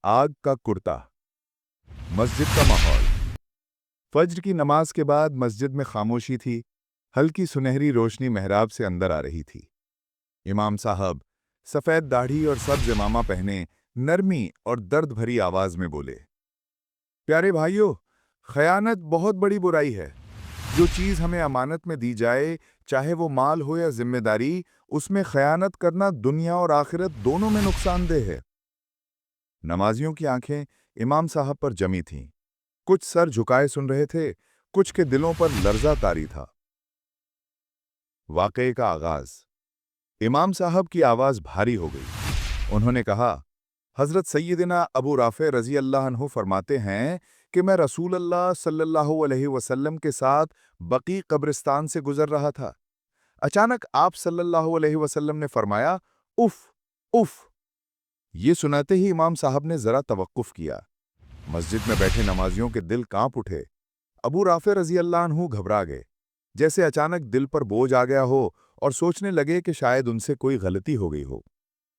आग का कुर्ता। मस्जिद का माहौल। फज्र की नमाज के बाद मस्जिद में खामोशी थी। हल्की सुनहरी रोशनी मेहराब से अंदर आ रही थी। इमाम साहब सफ़ेद दाढ़ी और सब्ज इमामा पहने नरमी और दर्द भरी आवाज में बोले, प्यारे भाइयों, खयानत बहुत बड़ी बुराई है। जो चीज़ हमें अमानत में दी जाए, चाहे वो माल हो या जिम्मेदारी, उसमें खयानत करना दुनिया और आखिरत दोनों में नुकसानदेह है। नमाजियों की आंखें इमाम साहब पर जमी थीं। कुछ सर झुकाए सुन रहे थे, कुछ के दिलों पर लर्जा तारी था। वाक़ये का आगाज। इमाम साहब की आवाज भारी हो गई। उन्होंने कहा, हजरत सैयदना अबू राफे रजी अल्लाह अन्हु फरमाते हैं कि मैं रसूल अल्लाह सल्लल्लाहु अलैहि वसल्लम के साथ बकी कब्रिस्तान से गुजर रहा था। अचानक आप सल्लल्लाहु अलैहि वसल्लम ने फरमाया, उफ उफ। ये सुनाते ही इमाम साहब ने जरा तवक्कुफ किया। मस्जिद में बैठे नमाजियों के दिल कांप उठे। अबू राफे रजी अल्लाह अन्हु घबरा गए, जैसे अचानक दिल पर बोझ आ गया हो, और सोचने लगे कि शायद उनसे कोई गलती हो गई हो।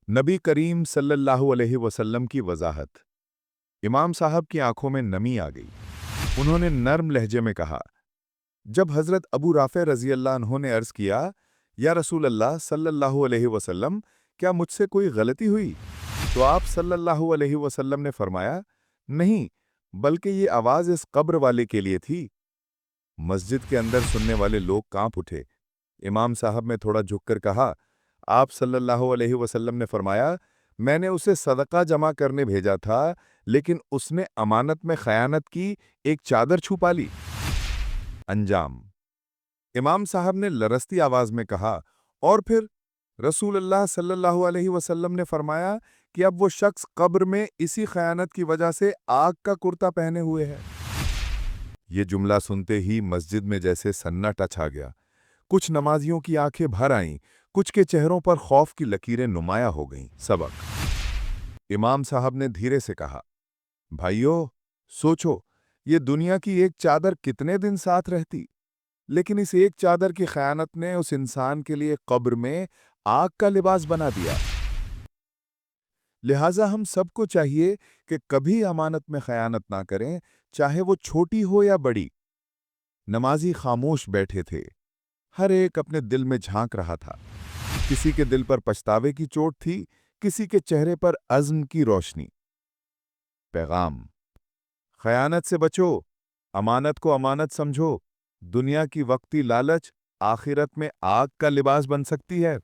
नबी करीम सल्लल्लाहु अलैहि वसल्लम की वजाहत। इमाम साहब की आंखों में नमी आ गई। उन्होंने नर्म लहजे में कहा, जब हजरत अबू राफे रजी अल्लाह अन्हु ने अर्ज किया, या रसूल अल्लाह सल्लल्लाहु अलैहि वसल्लम, क्या मुझसे कोई गलती हुई? तो आप सल्लल्लाहु अलैहि वसल्लम ने फरमाया, नहीं, बल्कि ये आवाज इस कब्र वाले के लिए थी। मस्जिद के अंदर सुनने वाले लोग कांप उठे। इमाम साहब ने थोड़ा झुककर कहा, आप सल्लल्लाहु अलैहि वसल्लम ने फरमाया, मैंने उसे सदका जमा करने भेजा था, लेकिन उसने अमानत में खयानत की, एक चादर छुपा ली। अंजाम। इमाम साहब ने लरसती आवाज में कहा, और फिर रसूल अल्लाह सल्लल्लाहु अलैहि वसल्लम ने फरमाया कि अब वो शख्स कब्र में इसी खयानत की वजह से आग का कुर्ता पहने हुए है। ये जुमला सुनते ही मस्जिद में जैसे सन्नाटा छा गया। कुछ नमाजियों की आंखें भर आईं, कुछ के चेहरों पर खौफ की लकीरें नुमाया हो गईं। सबक। इमाम साहब ने धीरे से कहा, भाइयों, सोचो, ये दुनिया की एक चादर कितने दिन साथ रहती, लेकिन इस एक चादर की खयानत ने उस इंसान के लिए कब्र में आग का लिबास बना दिया। लिहाजा हम सबको चाहिए कि कभी अमानत में खयानत ना करें, चाहे वो छोटी हो या बड़ी। नमाजी खामोश बैठे थे। हर एक अपने दिल में झांक रहा था। किसी के दिल पर पछतावे की चोट थी, किसी के चेहरे पर अज़्म की रोशनी। पैगाम। खयानत से बचो, अमानत को अमानत समझो। दुनिया की वक्ती लालच आखिरत में आग का लिबास बन सकती है।